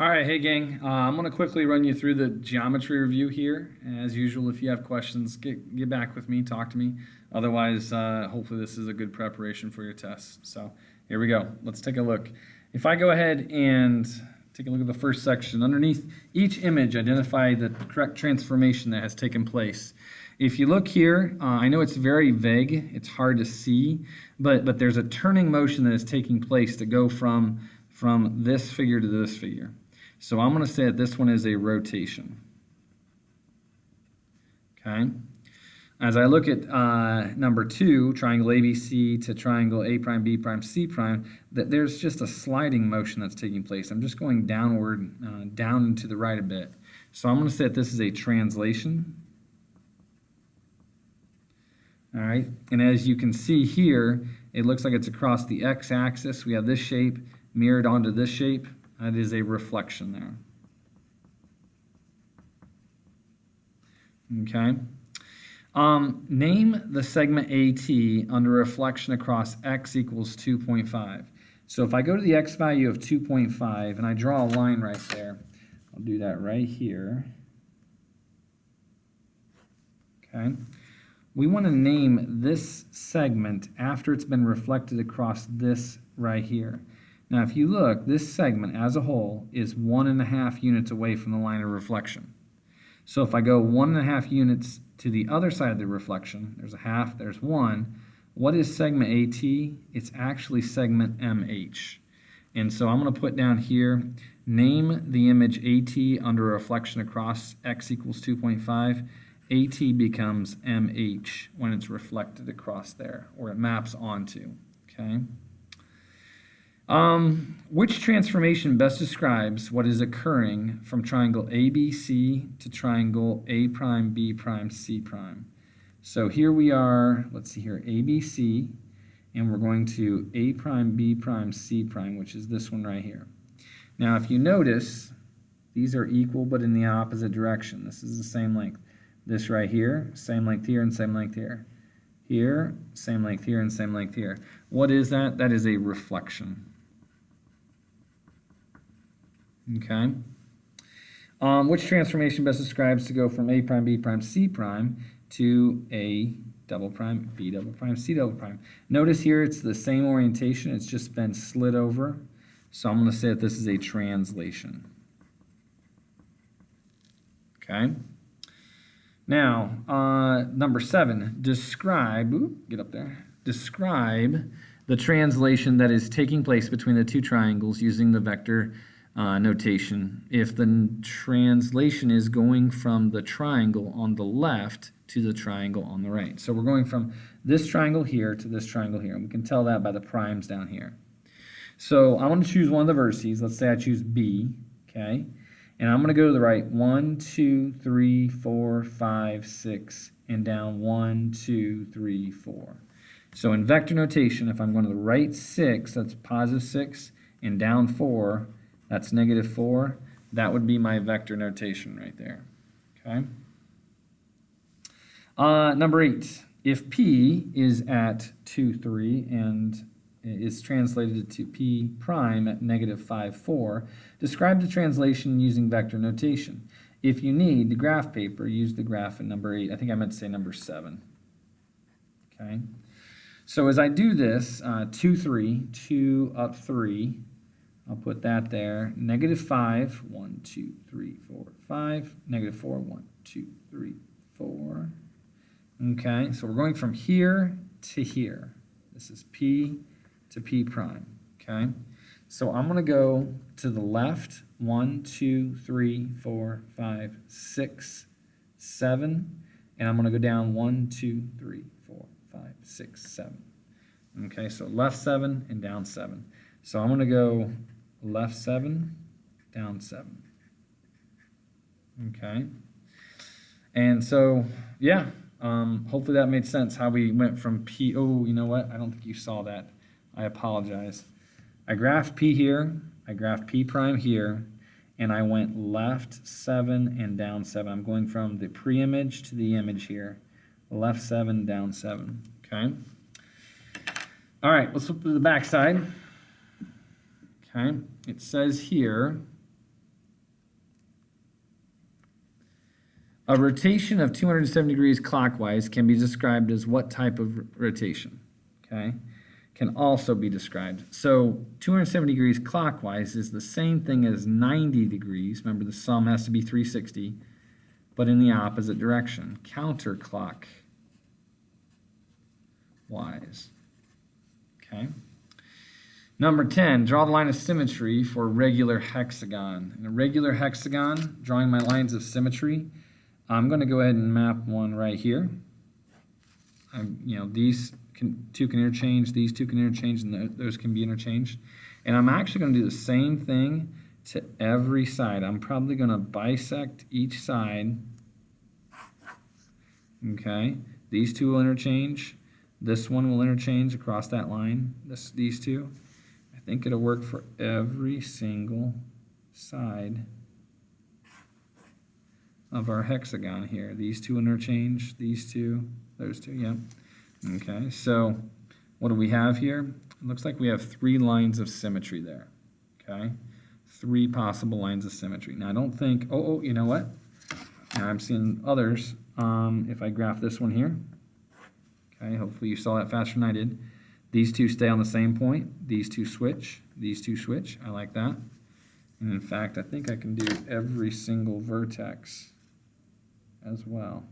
All right, hey gang, I'm going to quickly run you through the geometry review here. As usual, if you have questions, get back with me, talk to me. Otherwise, hopefully this is a good preparation for your test. So here we go. Let's take a look. If I go ahead and take a look at the first section, underneath each image, identify the correct transformation that has taken place. If you look here, I know it's very vague, it's hard to see, but there's a turning motion that is taking place to go from this figure to this figure. So I'm going to say that this one is a rotation. Okay. As I look at number 2, triangle ABC to triangle A prime, B prime, C prime, that there's just a sliding motion that's taking place. I'm just going downward, down and to the right a bit. So I'm going to say that this is a translation. All right. And as you can see here, it looks like it's across the x-axis. We have this shape mirrored onto this shape. That is a reflection there. Okay. Name the segment AT under reflection across x equals 2.5. So if I go to the x value of 2.5 and I draw a line right there, I'll do that right here. Okay. We want to name this segment after it's been reflected across this right here. Now, if you look, this segment as a whole is 1.5 units away from the line of reflection. So if I go 1.5 units to the other side of the reflection, there's a half, there's 1. What is segment AT? It's actually segment MH. And so I'm going to put down here, name the image AT under reflection across x equals 2.5. AT becomes MH when it's reflected across there, or it maps onto, okay? Which transformation best describes what is occurring from triangle ABC to triangle A prime, B prime, C prime? So here we are, let's see here, ABC, and we're going to A prime, B prime, C prime, which is this one right here. Now, if you notice, these are equal but in the opposite direction. This is the same length. This right here, same length here and same length here. Here, same length here and same length here. What is that? That is a reflection. Okay. Which transformation best describes to go from A prime, B prime, C prime to A double prime, B double prime, C double prime? Notice here it's the same orientation. It's just been slid over. So I'm going to say that this is a translation. Okay. Now, number 7, describe the translation that is taking place between the two triangles using the vector notation. If the translation is going from the triangle on the left to the triangle on the right. So we're going from this triangle here to this triangle here. And we can tell that by the primes down here. So I want to choose one of the vertices. Let's say I choose B, okay? And I'm going to go to the right 1, 2, 3, 4, 5, 6, and down 1, 2, 3, 4. So in vector notation, if I'm going to the right 6, that's positive 6, and down 4, that's negative 4. That would be my vector notation right there. Okay. Number 8, if P is at 2, 3, and is translated to P prime at negative 5, 4. Describe the translation using vector notation. If you need the graph paper, use the graph in number 8. I think I meant to say number 7. Okay. So as I do this, 2, 3, 2 up 3, I'll put that there. Negative 5, 1, 2, 3, 4, 5. Negative 4, 1, 2, 3, 4. Okay, so we're going from here to here. This is P to P prime, okay? So I'm going to go to the left, 1, 2, 3, 4, 5, 6, 7, and I'm going to go down 1, 2, 3, 4, 5, 6, 7. Okay, so left 7 and down 7. So I'm going to go left 7, down 7. Okay. And so, yeah, hopefully that made sense how we went from P. Oh, you know what? I don't think you saw that. I apologize. I graphed P here, I graphed P prime here, and I went left 7 and down 7. I'm going from the pre-image to the image here. Left 7, down 7. Okay? All right, let's flip to the back side. Okay? It says here, A rotation of 270 degrees clockwise can be described as what type of rotation? Okay, can also be described. So 270 degrees clockwise is the same thing as 90 degrees. Remember, the sum has to be 360, but in the opposite direction, counterclockwise. Okay. Number 10, draw the line of symmetry for a regular hexagon. In a regular hexagon, drawing my lines of symmetry, I'm going to go ahead and map one right here. These two can interchange, these two can interchange, and those can be interchanged. And I'm actually going to do the same thing to every side. I'm probably going to bisect each side. Okay, these two will interchange. This one will interchange across that line, these two. I think it'll work for every single side of our hexagon here. These two interchange, these two, those two, yeah. Okay, so what do we have here? It looks like we have 3 lines of symmetry there, okay? 3 possible lines of symmetry. Now I don't think, you know what? Now I'm seeing others. If I graph this one here, okay, hopefully you saw that faster than I did. These two stay on the same point. These two switch. These two switch. I like that. And in fact, I think I can do every single vertex as well.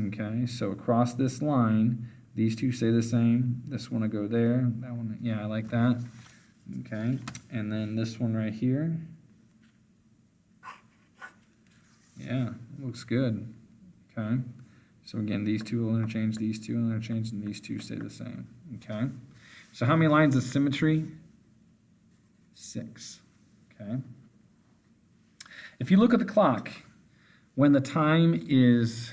Okay, so across this line, these two stay the same. This one will go there. That one, yeah, I like that. Okay, and then this one right here. Yeah, looks good. Okay, so again, these two will interchange, these two will interchange, and these two stay the same. Okay, so how many lines of symmetry? 6. Okay. If you look at the clock, when the time is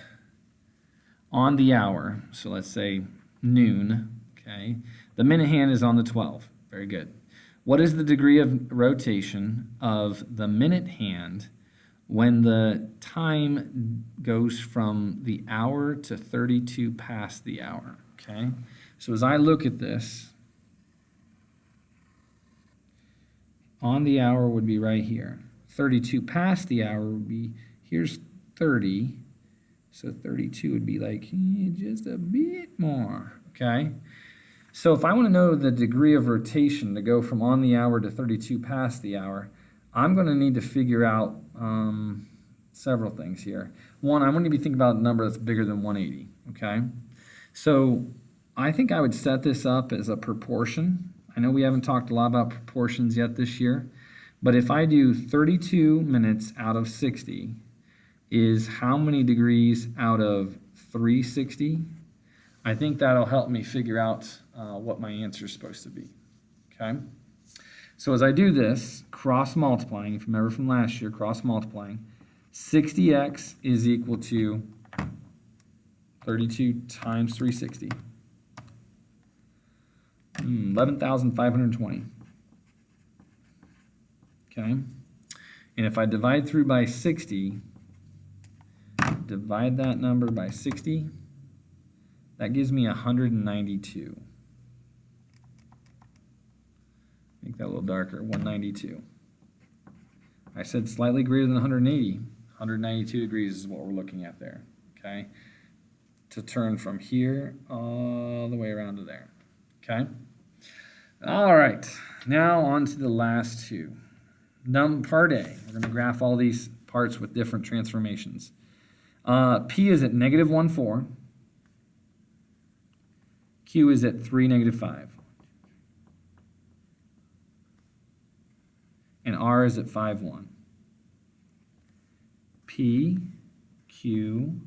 on the hour, so let's say noon, okay, the minute hand is on the 12. Very good. What is the degree of rotation of the minute hand when the time goes from the hour to 32 past the hour? Okay, so as I look at this, on the hour would be right here. 32 past the hour would be, here's 30, so 32 would be like just a bit more, okay? So if I want to know the degree of rotation to go from on the hour to 32 past the hour, I'm going to need to figure out several things here. One, I'm going to be thinking about a number that's bigger than 180, okay? So I think I would set this up as a proportion. I know we haven't talked a lot about proportions yet this year, but if I do 32 minutes out of 60 is how many degrees out of 360? I think that'll help me figure out what my answer is supposed to be, okay? So as I do this, cross multiplying, if you remember from last year, cross multiplying, 60x is equal to 32 times 360. 11,520. Okay, and if I divide through by 60, divide that number by 60, that gives me 192. Make that a little darker, 192. I said slightly greater than 180. 192 degrees is what we're looking at there, okay? To turn from here all the way around to there, okay? All right, now on to the last two. Part A, we're going to graph all these parts with different transformations. P is at -1,4. Q is at 3, -5. And R is at 5, 1. P, Q,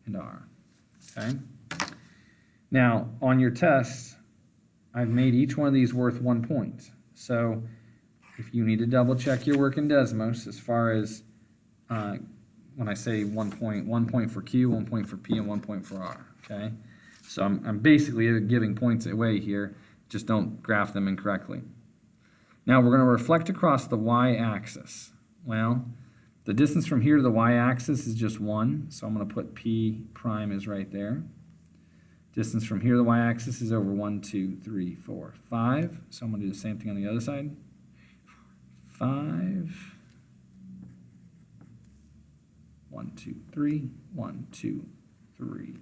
and R, okay? Now, on your test, I've made each one of these worth 1 point. So if you need to double check your work in Desmos as far as when I say 1 point, 1 point for Q, 1 point for P, and 1 point for R, okay? So I'm basically giving points away here, just don't graph them incorrectly. Now we're going to reflect across the y-axis. Well, the distance from here to the y-axis is just 1, so I'm going to put P prime is right there. Distance from here to the y-axis is over 1, 2, 3, 4, 5. So I'm going to do the same thing on the other side. 5, 1, 1, 2, 3, 1, 2, 3.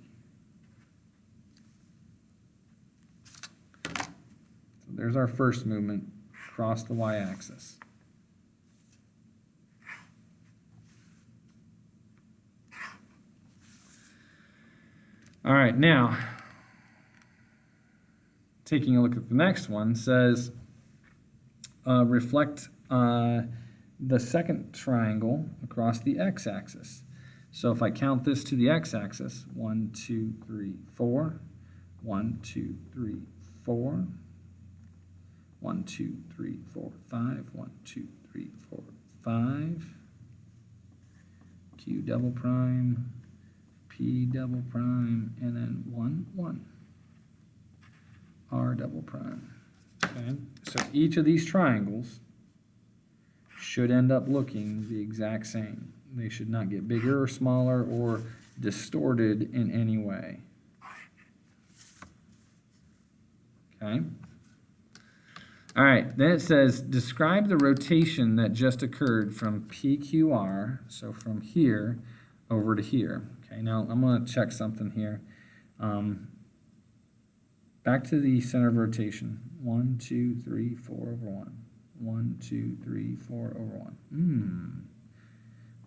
So there's our first movement across the y-axis. All right, now, taking a look at the next one, says reflect the second triangle across the x-axis. So if I count this to the x-axis, 1, 2, 3, 4, 1, 2, 3, 4, 1, 2, 3, 4, 5, 1, 2, 3, 4, 5, Q double prime, P double prime, and then 1, 1, R double prime. Okay, so each of these triangles should end up looking the exact same. They should not get bigger or smaller or distorted in any way. Okay. All right, then it says, describe the rotation that just occurred from PQR, so from here over to here. Okay, now I'm going to check something here. Back to the center of rotation. 1, 2, 3, 4 over 1. 1, 2, 3, 4 over 1.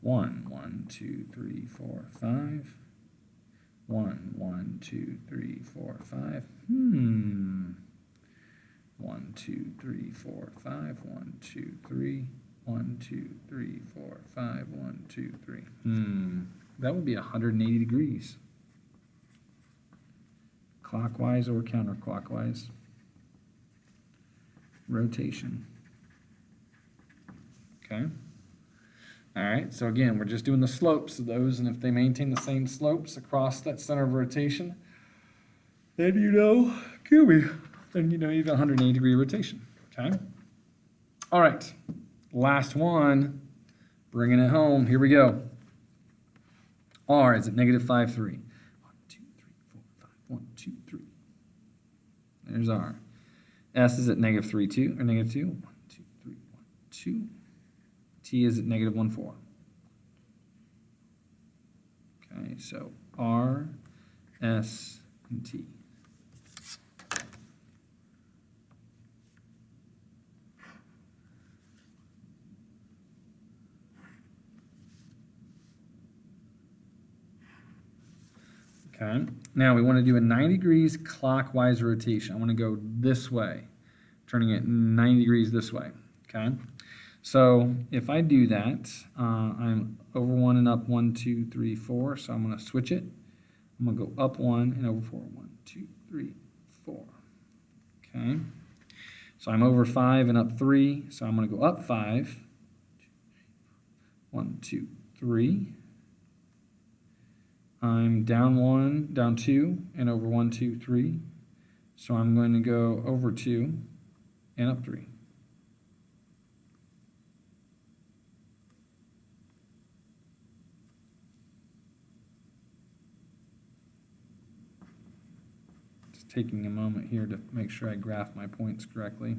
1, 1, 2, 3, 4, 5. 1, 1, 2, 3, 4, 5. 1, 2, 3, 4, 5. 1, 2, 3. 1, 2, 3, 4, 5. 1, 2, 3. That would be 180 degrees. Clockwise or counterclockwise. Rotation. Okay. All right, so again, we're just doing the slopes of those, and if they maintain the same slopes across that center of rotation, then you know, then you know you have 180 degree rotation. Okay. All right, last one, bringing it home. Here we go. R is at negative 5, 3. 1, 2, 3, 4, 5. 1, 2, 3. There's R. S is at negative 3, 2, or negative 2. 1, 2, 3, 1, 2. T is at negative 1, 4. Okay, so R, S, and T. Okay, now we want to do a 90 degrees clockwise rotation. I want to go this way, turning it 90 degrees this way. Okay, so if I do that, I'm over 1 and up 1, 2, 3, 4. So I'm going to switch it. I'm going to go up 1 and over 4. 1, 2, 3, 4. Okay, so I'm over 5 and up 3. So I'm going to go up 5. 1, 2, 3. I'm down 1, down 2, and over 1, 2, 3. So I'm going to go over 2 and up 3. Just taking a moment here to make sure I graph my points correctly.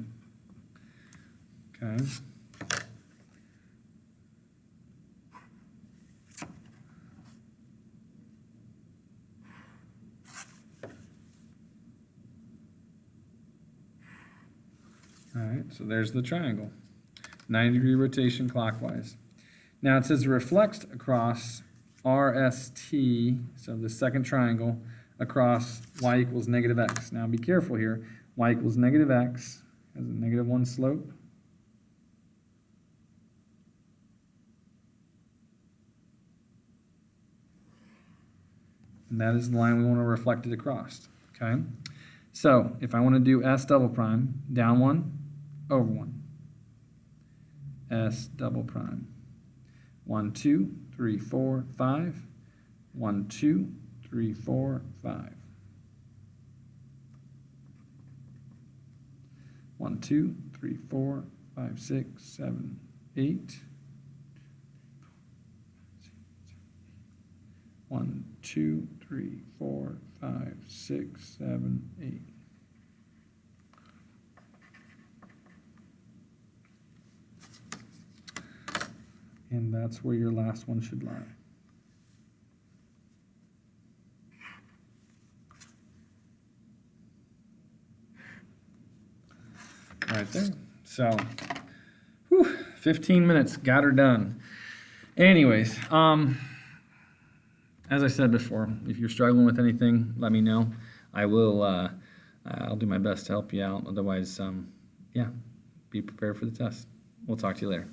Okay. All right, so there's the triangle. 90 degree rotation clockwise. Now it says reflects across RST, so the second triangle, across y equals negative x. Now be careful here. Y equals negative x has a negative 1 slope. And that is the line we want to reflect it across. Okay? So if I want to do S double prime, down 1, over 1. S double prime. 1, 2, 3, 4, 5. 1, 2, 3, 4, 5. 1, 2, 3, 4, 5, 6, 7, 8. 1, 2, 3, 4, 5, 6, 7, 8. And that's where your last one should lie. right there. So, 15 minutes, got her done. Anyways, as I said before, if you're struggling with anything, let me know. I'll do my best to help you out. Otherwise, yeah, be prepared for the test. We'll talk to you later.